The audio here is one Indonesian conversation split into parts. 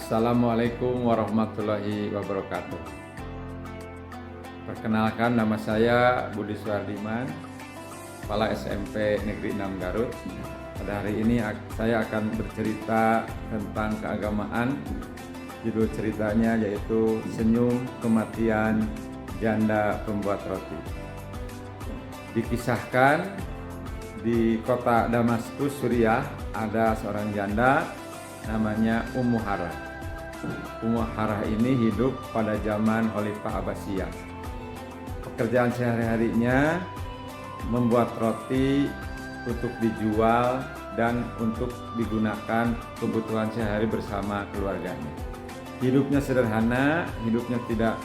Assalamualaikum warahmatullahi wabarakatuh. Perkenalkan, nama saya Budi Suhardiman, Kepala SMP Negeri 6 Garut. Pada hari ini saya akan bercerita tentang keagamaan. Judul ceritanya yaitu Senyum Kematian Janda Pembuat Roti. Dikisahkan di kota Damaskus, Suriah, ada seorang janda namanya Ummu Harah. Ummu Harah ini hidup pada zaman Khalifah Abbasiyah. Pekerjaan sehari-harinya membuat roti untuk dijual dan untuk digunakan kebutuhan sehari bersama keluarganya. Hidupnya sederhana, hidupnya tidak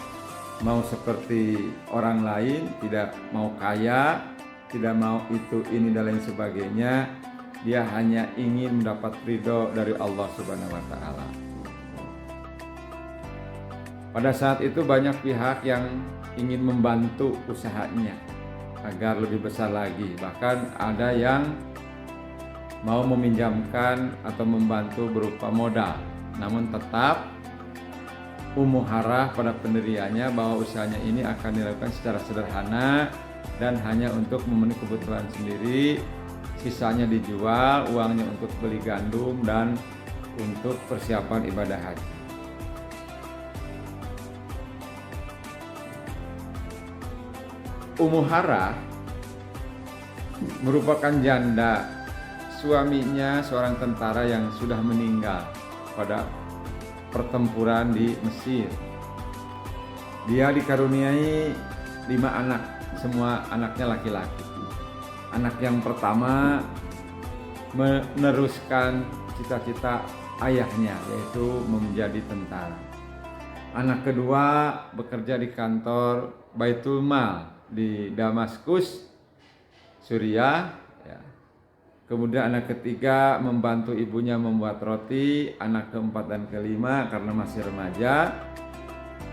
mau seperti orang lain, tidak mau kaya, tidak mau itu, ini dan lain sebagainya. Dia hanya ingin mendapat ridho dari Allah Subhanahu wa Ta'ala. Pada saat itu banyak pihak yang ingin membantu usahanya agar lebih besar lagi. Bahkan ada yang mau meminjamkan atau membantu berupa modal. Namun tetap Ummu Harah pada pendiriannya bahwa usahanya ini akan dilakukan secara sederhana dan hanya untuk memenuhi kebutuhan sendiri. Sisanya dijual, uangnya untuk beli gandum dan untuk persiapan ibadah haji. Ummu Harah merupakan janda. Suaminya seorang tentara yang sudah meninggal pada pertempuran di Mesir. Dia dikaruniai 5 anak, semua anaknya laki-laki. Anak yang pertama meneruskan cita-cita ayahnya, yaitu menjadi tentara. Anak kedua bekerja di kantor Baitul Mal di Damaskus, Suriah. Kemudian anak ketiga membantu ibunya membuat roti. Anak keempat dan kelima karena masih remaja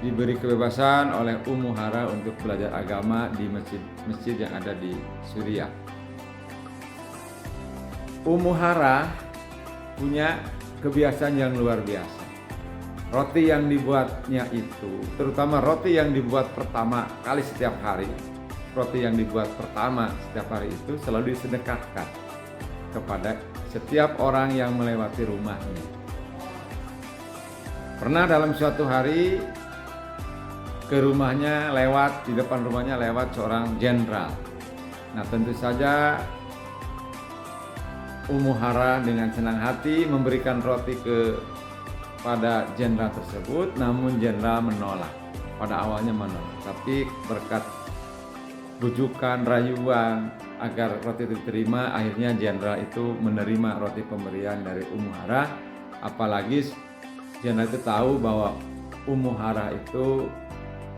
diberi kebebasan oleh Ummu Harah untuk belajar agama di masjid yang ada di Suriah. Ummu Harah punya kebiasaan yang luar biasa. Roti yang dibuatnya itu, terutama roti yang dibuat pertama kali setiap hari, roti yang dibuat pertama setiap hari itu selalu disedekahkan kepada setiap orang yang melewati rumahnya. Pernah dalam suatu hari ke rumahnya di depan rumahnya lewat seorang jenderal. Nah, tentu saja Ummu Harah dengan senang hati memberikan roti kepada jenderal tersebut, namun jenderal menolak. Pada awalnya menolak, tapi berkat bujukan, rayuan agar roti diterima, akhirnya jenderal itu menerima roti pemberian dari Ummu Harah. Apalagi jenderal itu tahu bahwa Ummu Harah itu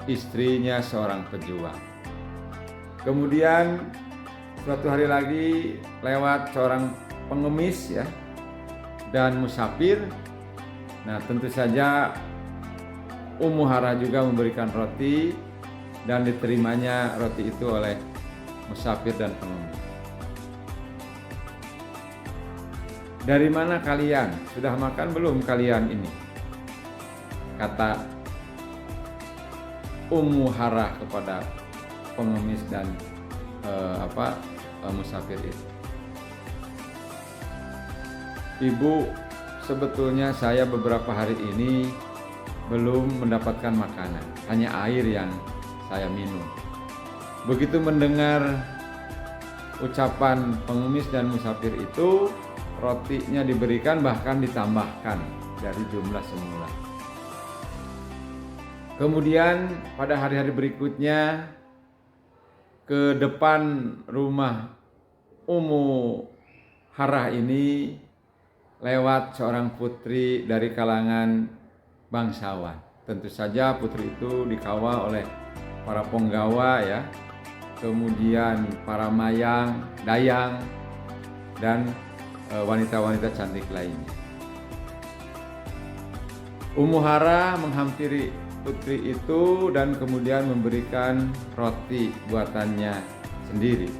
istrinya seorang pejuang. Kemudian suatu hari lagi lewat seorang pengemis dan musafir. Nah, tentu saja Ummu Harah juga memberikan roti dan diterimanya roti itu oleh musafir dan pengemis. Dari mana kalian? Sudah makan belum kalian ini? Kata Ummu Harah kepada pengemis dan musafir itu. Ibu, sebetulnya saya beberapa hari ini belum mendapatkan makanan, hanya air yang saya minum. Begitu mendengar ucapan pengemis dan musafir itu, rotinya diberikan, bahkan ditambahkan dari jumlah semula. Kemudian pada hari-hari berikutnya ke depan rumah Ummu Harah ini lewat seorang putri dari kalangan bangsawan. Tentu saja putri itu dikawal oleh para penggawa kemudian para mayang, dayang, dan wanita-wanita cantik lainnya. Ummu Harah menghampiri putri itu dan kemudian memberikan roti buatannya sendiri.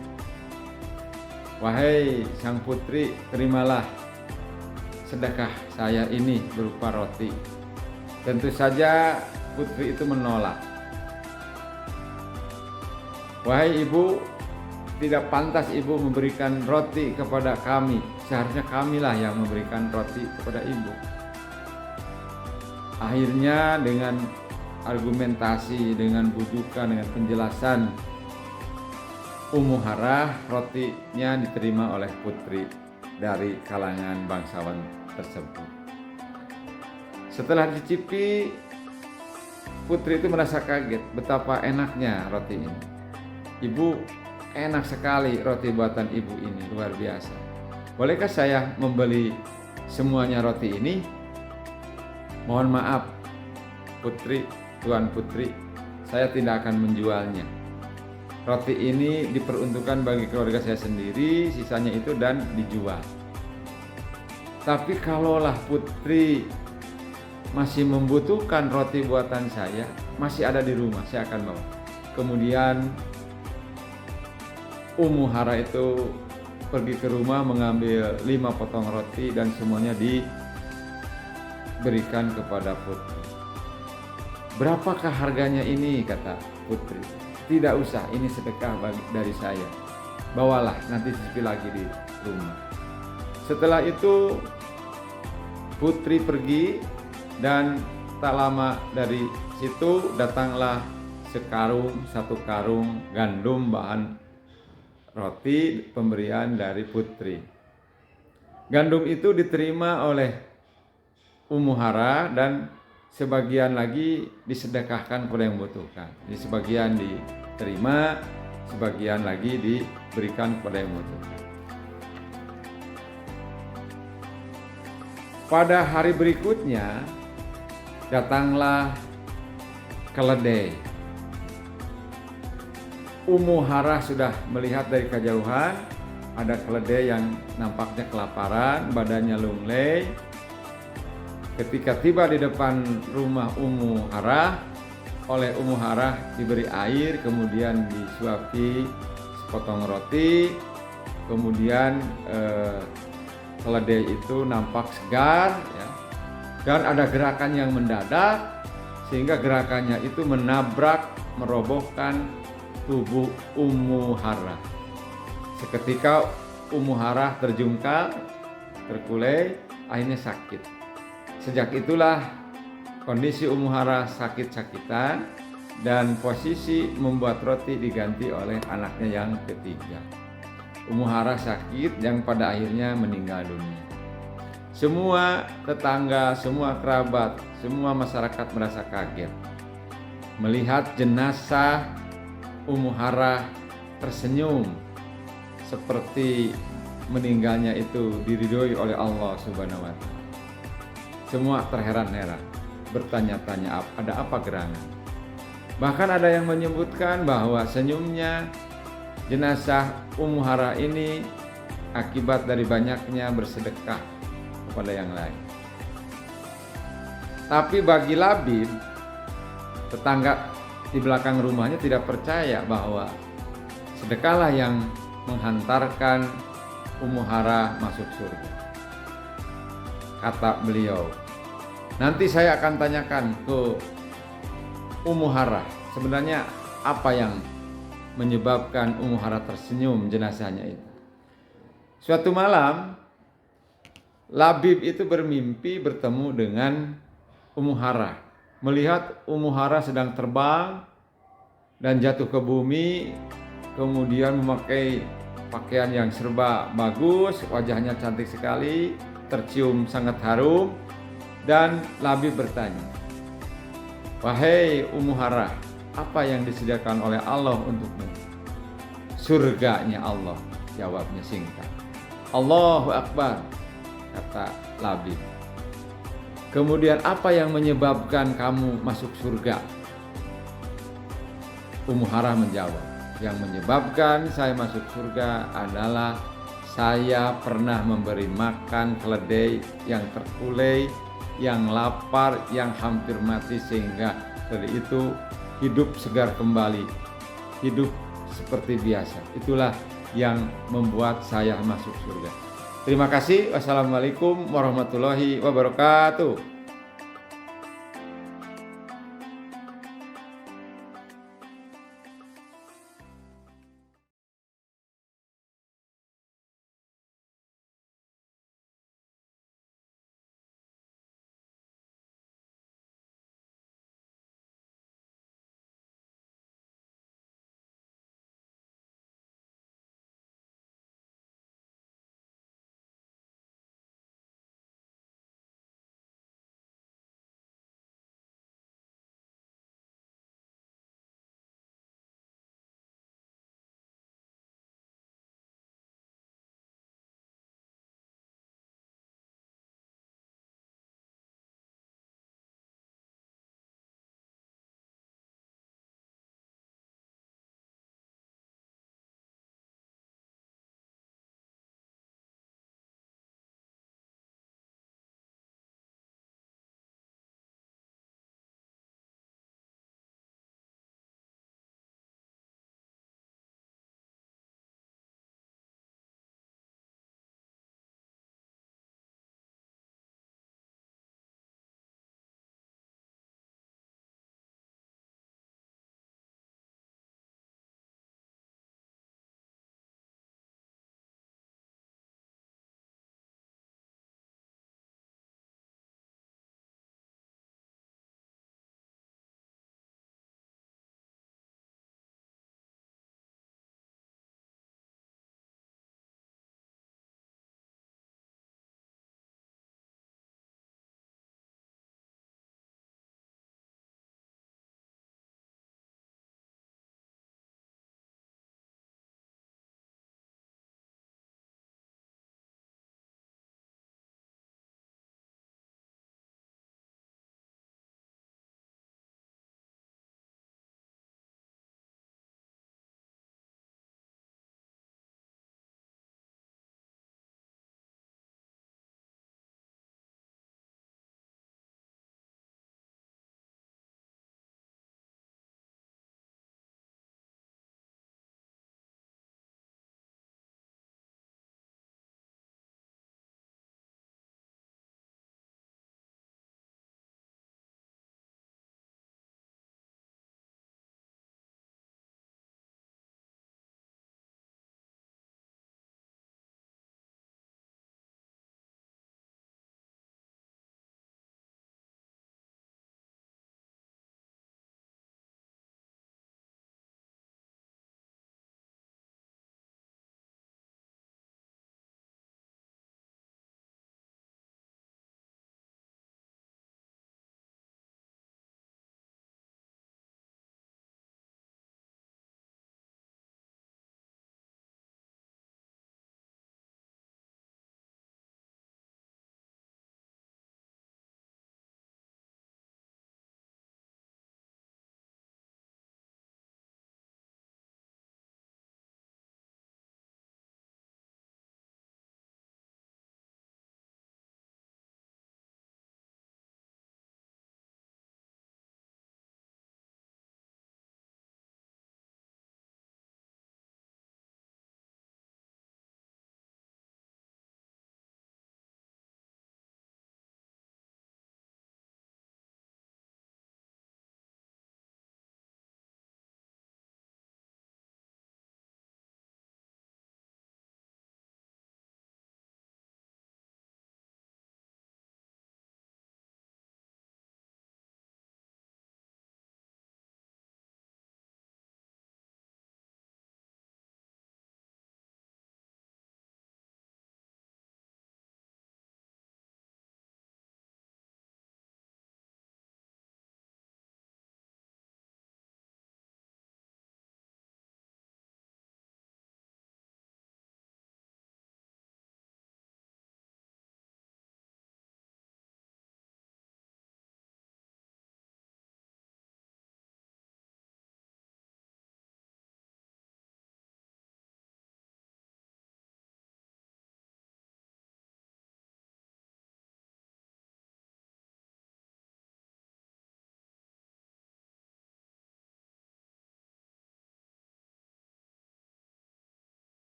Wahai sang putri, terimalah sedekah saya ini berupa roti. Tentu saja putri itu menolak. Wahai ibu, tidak pantas ibu memberikan roti kepada kami. Seharusnya kamilah yang memberikan roti kepada ibu. Akhirnya dengan argumentasi, dengan bujukan, dengan penjelasan Ummu Harah, rotinya diterima oleh putri dari kalangan bangsawan tersebut. Setelah dicicipi, putri itu merasa kaget betapa enaknya roti ini. Ibu, enak sekali roti buatan ibu ini, luar biasa. Bolehkah saya membeli semuanya roti ini? Mohon maaf, putri, tuan putri, saya tidak akan menjualnya. Roti ini diperuntukkan bagi keluarga saya sendiri, sisanya itu dan dijual. Tapi kalaulah putri masih membutuhkan roti buatan saya, masih ada di rumah, saya akan bawa. Kemudian Ummu Harah itu pergi ke rumah mengambil 5 potong roti dan semuanya diberikan kepada putri. Berapakah harganya ini, kata putri. Tidak usah, ini sedekah dari saya. Bawalah, nanti cicipi lagi di rumah. Setelah itu putri pergi dan tak lama dari situ datanglah satu karung gandum bahan roti pemberian dari putri. Gandum itu diterima oleh Ummu Harah dan sebagian lagi disedekahkan kepada yang membutuhkan. Jadi sebagian diterima, sebagian lagi diberikan kepada yang membutuhkan. Pada hari berikutnya datanglah keledai. Ummu Harah sudah melihat dari kejauhan ada keledai yang nampaknya kelaparan, badannya lunglai. Ketika tiba di depan rumah Ummu Harah, oleh Ummu Harah diberi air, kemudian disuapi sepotong roti, kemudian keledai itu nampak segar, ya. Dan ada gerakan yang mendadak, sehingga gerakannya itu menabrak, merobohkan tubuh Ummu Harah. Seketika Ummu Harah terjungkal, terkulai, akhirnya sakit. Sejak itulah kondisi Ummu Harah sakit-sakitan dan posisi membuat roti diganti oleh anaknya yang ketiga. Ummu Harah sakit yang pada akhirnya meninggal dunia. Semua tetangga, semua kerabat, semua masyarakat merasa kaget melihat jenazah Ummu Harah tersenyum seperti meninggalnya itu diridhoi oleh Allah Subhanahu wa Ta'ala. Semua terheran-heran, bertanya-tanya ada apa gerangan. Bahkan ada yang menyebutkan bahwa senyumnya jenazah Ummu Harah ini akibat dari banyaknya bersedekah kepada yang lain. Tapi bagi Labib, tetangga di belakang rumahnya tidak percaya bahwa sedekahlah yang menghantarkan Ummu Harah masuk surga. Kata beliau, nanti saya akan tanyakan ke Ummu Harah sebenarnya apa yang menyebabkan Ummu Harah tersenyum jenazahnya itu. Suatu malam Labib itu bermimpi bertemu dengan Ummu Harah. Melihat Ummu Harah sedang terbang dan jatuh ke bumi, kemudian memakai pakaian yang serba bagus, wajahnya cantik sekali, tercium sangat harum, dan Labib bertanya, "Wahai Ummu Harah, apa yang disediakan oleh Allah untukmu?" "Surganya Allah," jawabnya singkat. "Allahu Akbar," kata Labib. "Kemudian apa yang menyebabkan kamu masuk surga?" Ummu Harah menjawab, "Yang menyebabkan saya masuk surga adalah saya pernah memberi makan keledai yang terkulai, yang lapar, yang hampir mati, sehingga dari itu hidup segar kembali, hidup seperti biasa. Itulah yang membuat saya masuk surga." Terima kasih. Wassalamualaikum warahmatullahi wabarakatuh.